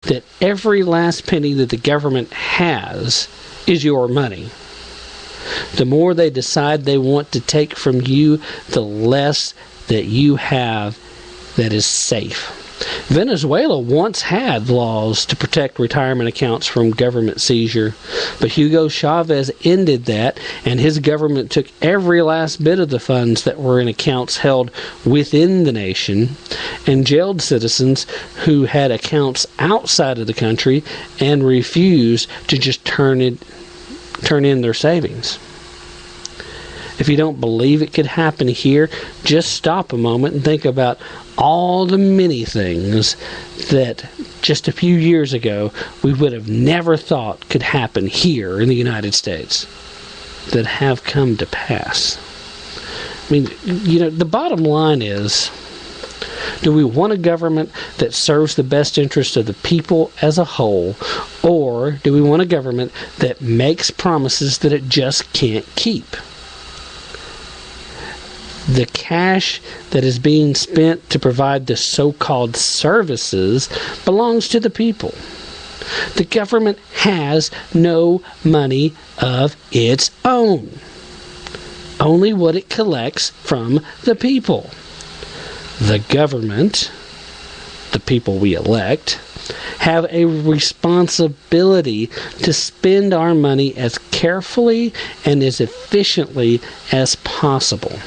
that every last penny that the government has is your money. The more they decide they want to take from you, the less that you have that is safe. Venezuela once had laws to protect retirement accounts from government seizure, but Hugo Chavez ended that, and his government took every last bit of the funds that were in accounts held within the nation and jailed citizens who had accounts outside of the country and refused to just turn in their savings. If you don't believe it could happen here, just stop a moment and think about all the many things that just a few years ago we would have never thought could happen here in the United States that have come to pass. I mean, the bottom line is, do we want a government that serves the best interest of the people as a whole, or do we want a government that makes promises that it just can't keep? The cash that is being spent to provide the so-called services belongs to the people. The government has no money of its own. Only what it collects from the people. The government, the people we elect, have a responsibility to spend our money as carefully and as efficiently as possible.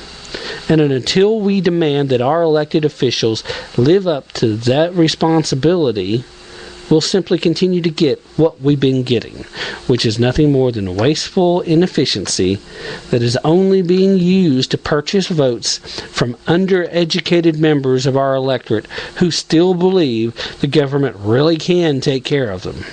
And until we demand that our elected officials live up to that responsibility, we'll simply continue to get what we've been getting, which is nothing more than wasteful inefficiency that is only being used to purchase votes from undereducated members of our electorate who still believe the government really can take care of them.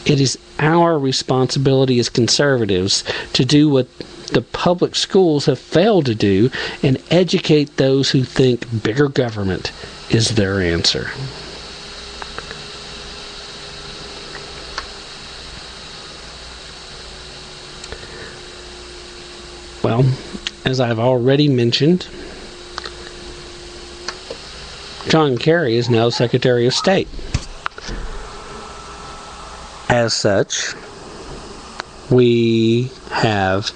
It is our responsibility as conservatives to do what the public schools have failed to do and educate those who think bigger government is their answer. Well, as I've already mentioned, John Kerry is now Secretary of State. As such, we have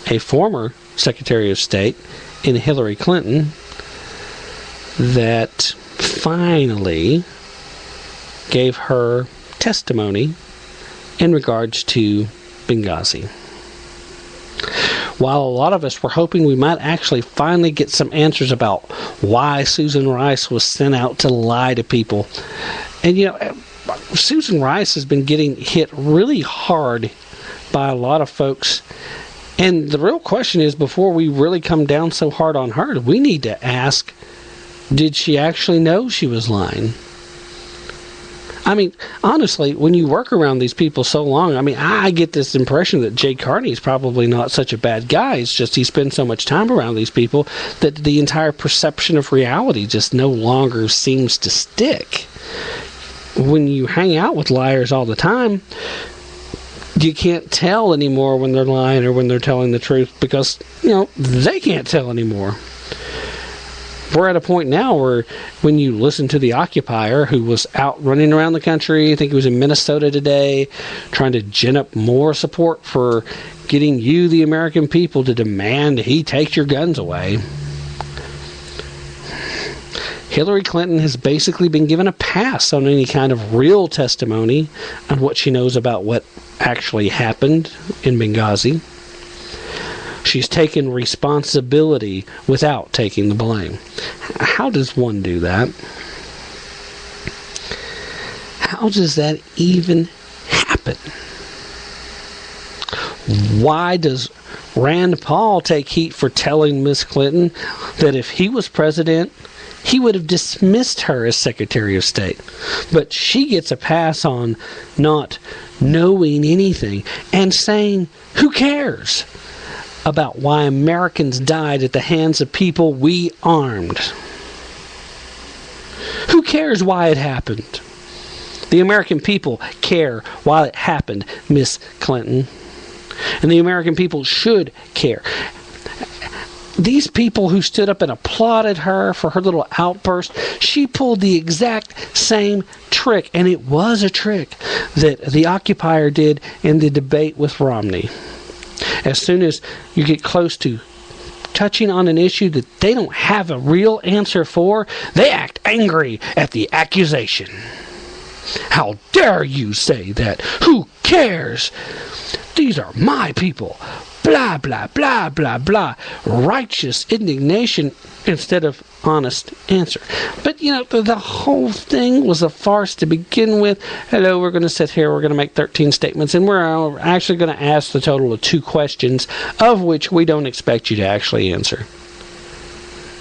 a former Secretary of State in Hillary Clinton that finally gave her testimony in regards to Benghazi. While a lot of us were hoping we might actually finally get some answers about why Susan Rice was sent out to lie to people. And Susan Rice has been getting hit really hard by a lot of folks. And the real question is, before we really come down so hard on her, we need to ask, did she actually know she was lying? I mean, honestly, when you work around these people so long, I get this impression that Jay Carney is probably not such a bad guy. It's just he spends so much time around these people that the entire perception of reality just no longer seems to stick. When you hang out with liars all the time, you can't tell anymore when they're lying or when they're telling the truth because, they can't tell anymore. We're at a point now where when you listen to the occupier who was out running around the country, I think he was in Minnesota today, trying to gin up more support for getting you, the American people, to demand he take your guns away. Hillary Clinton has basically been given a pass on any kind of real testimony on what she knows about what actually happened in Benghazi. She's taken responsibility without taking the blame. How does one do that? How does that even happen? Why does Rand Paul take heat for telling Miss Clinton that if he was president, he would have dismissed her as Secretary of State? But she gets a pass on not knowing anything and saying, who cares about why Americans died at the hands of people we armed? Who cares why it happened? The American people care why it happened, Miss Clinton. And the American people should care. these people who stood up and applauded her for her little outburst, she pulled the exact same trick, and it was a trick that the occupier did in the debate with Romney. As soon as you get close to touching on an issue that they don't have a real answer for, they act angry at the accusation. How dare you say that? Who cares? These are my people. Blah, blah, blah, blah, blah. Righteous indignation instead of honest answer. But, the whole thing was a farce to begin with. Hello, we're going to sit here, we're going to make 13 statements, and we're actually going to ask the total of 2 questions, of which we don't expect you to actually answer.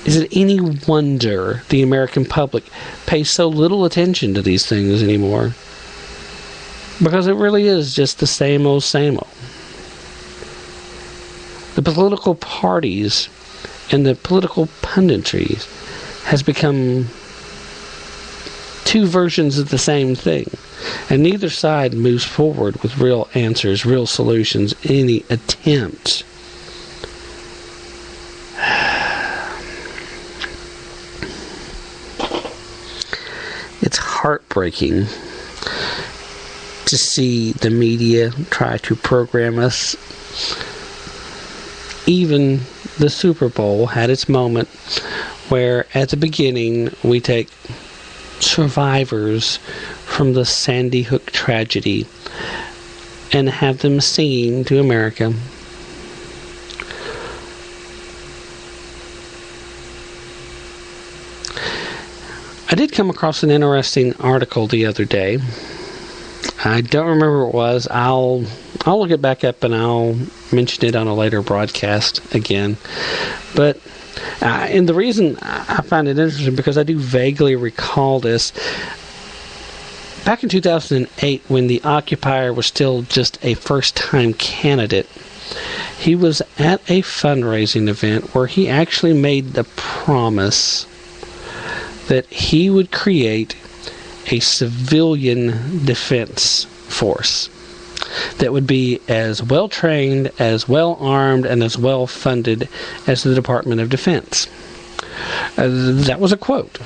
Is it any wonder the American public pays so little attention to these things anymore? Because it really is just the same old, same old. The political parties and the political punditry has become 2 versions of the same thing. And neither side moves forward with real answers, real solutions, any attempts. It's heartbreaking to see the media try to program us. Even the Super Bowl had its moment where at the beginning we take survivors from the Sandy Hook tragedy and have them singing to America. I did come across an interesting article the other day. I don't remember what it was. I'll look it back up and I'll mention it on a later broadcast again. But and the reason I find it interesting because I do vaguely recall this. Back in 2008, when the occupier was still just a first-time candidate, he was at a fundraising event where he actually made the promise that he would create a civilian defense force that would be as well trained, as well armed, and as well funded as the Department of Defense. That was a quote.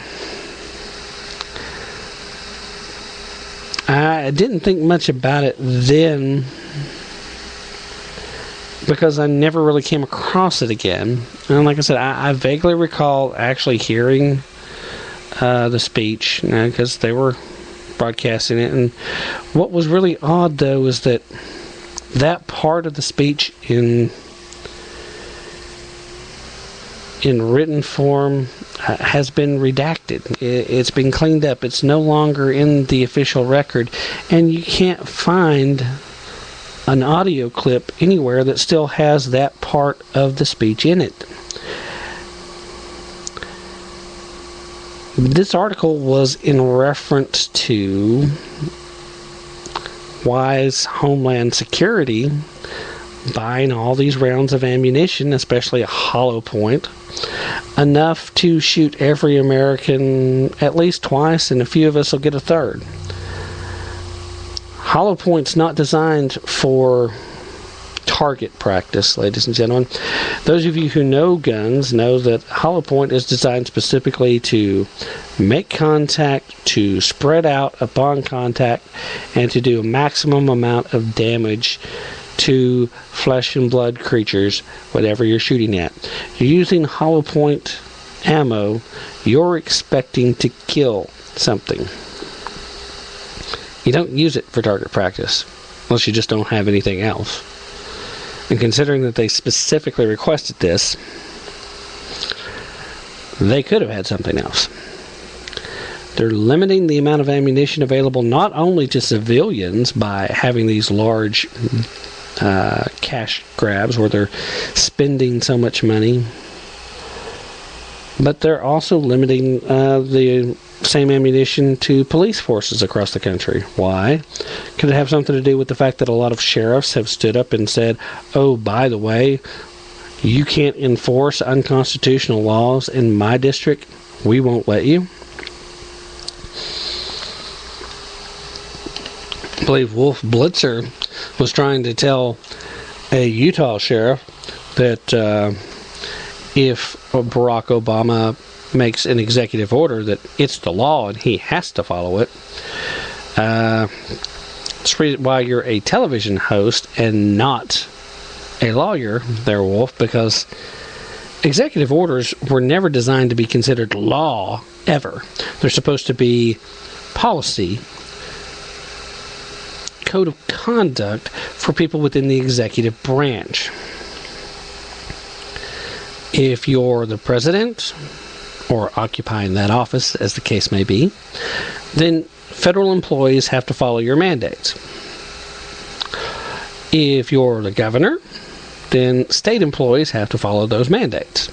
I didn't think much about it then because I never really came across it again. And like I said, I vaguely recall actually hearing the speech because they were broadcasting it. And what was really odd, though, is that part of the speech in written form has been redacted. It's been cleaned up. It's no longer in the official record, and you can't find an audio clip anywhere that still has that part of the speech in it. This article was in reference to why's Homeland Security buying all these rounds of ammunition, especially a hollow point, enough to shoot every American at least twice, and a few of us will get a third. Hollow point's not designed for target practice, ladies and gentlemen. Those of you who know guns know that hollow point is designed specifically to make contact, to spread out upon contact, and to do a maximum amount of damage to flesh and blood creatures, whatever you're shooting at. You're using hollow point ammo, you're expecting to kill something. You don't use it for target practice, unless you just don't have anything else. And considering that they specifically requested this, they could have had something else. They're limiting the amount of ammunition available not only to civilians by having these large cash grabs where they're spending so much money, but they're also limiting the same ammunition to police forces across the country. Why? Could it have something to do with the fact that a lot of sheriffs have stood up and said, oh, by the way, you can't enforce unconstitutional laws in my district? We won't let you. I believe Wolf Blitzer was trying to tell a Utah sheriff that if Barack Obama makes an executive order that it's the law and he has to follow it. While you're a television host and not a lawyer there, Wolf, because executive orders were never designed to be considered law, ever. They're supposed to be policy, code of conduct for people within the executive branch. If you're the president, or occupying that office, as the case may be, then federal employees have to follow your mandates. If you're the governor, then state employees have to follow those mandates.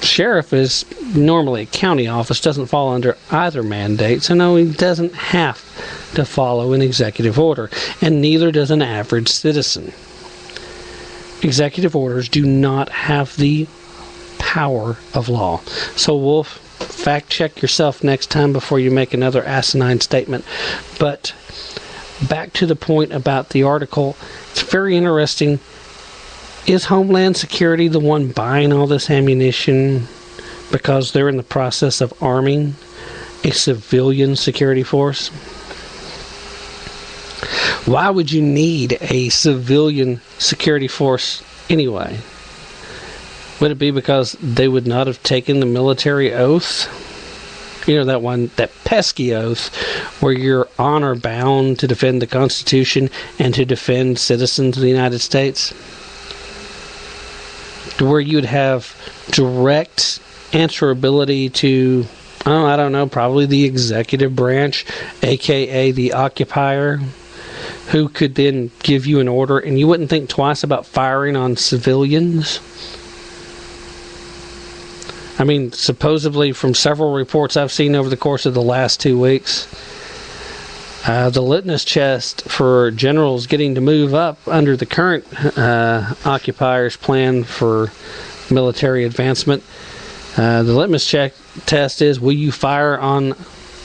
Sheriff is normally a county office, doesn't fall under either mandate, so no, he doesn't have to follow an executive order, and neither does an average citizen. Executive orders do not have the power of law. So, Wolf, fact check yourself next time before you make another asinine statement. But back to the point about the article, it's very interesting. Is Homeland Security the one buying all this ammunition because they're in the process of arming a civilian security force? Why would you need a civilian security force anyway? Would it be because they would not have taken the military oath? You know, that pesky oath where you're honor bound to defend the Constitution and to defend citizens of the United States? Where you'd have direct answerability to, I don't know, probably the executive branch, aka the occupier, who could then give you an order and you wouldn't think twice about firing on civilians. I mean, supposedly from several reports I've seen over the course of the last 2 weeks, the litmus test for generals getting to move up under the current occupier's plan for military advancement, the litmus test is, will you fire on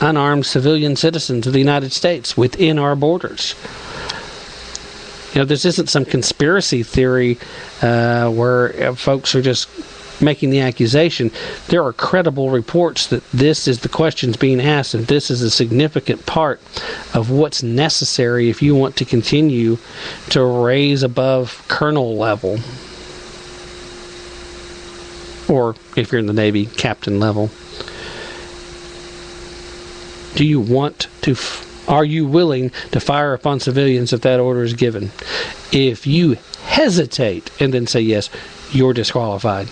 unarmed civilian citizens of the United States within our borders? You know, this isn't some conspiracy theory where folks are just making the accusation. There are credible reports that this is the questions being asked, and this is a significant part of what's necessary if you want to continue to raise above colonel level, or if you're in the Navy, captain level. Do you want to are you willing to fire upon civilians if that order is given? If you hesitate and then say yes, you're disqualified.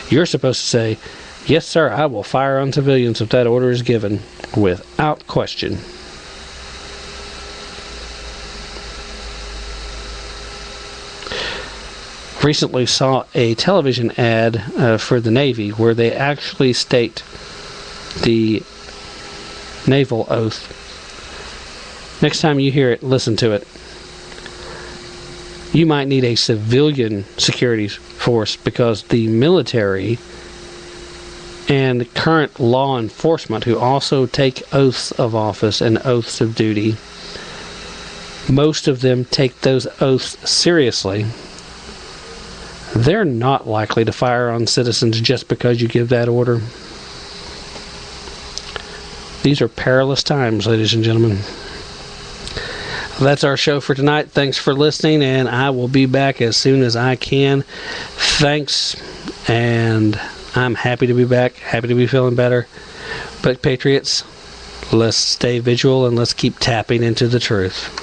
You're supposed to say, yes, sir, I will fire on civilians if that order is given, without question. Recently saw a television ad for the Navy where they actually state the naval oath. Next time you hear it, listen to it. You might need a civilian security force because the military and current law enforcement, who also take oaths of office and oaths of duty, most of them take those oaths seriously. They're not likely to fire on citizens just because you give that order. These are perilous times, ladies and gentlemen. That's our show for tonight. Thanks for listening, and I will be back as soon as I can. Thanks, and I'm happy to be back, happy to be feeling better. But Patriots, let's stay vigilant and let's keep tapping into the truth.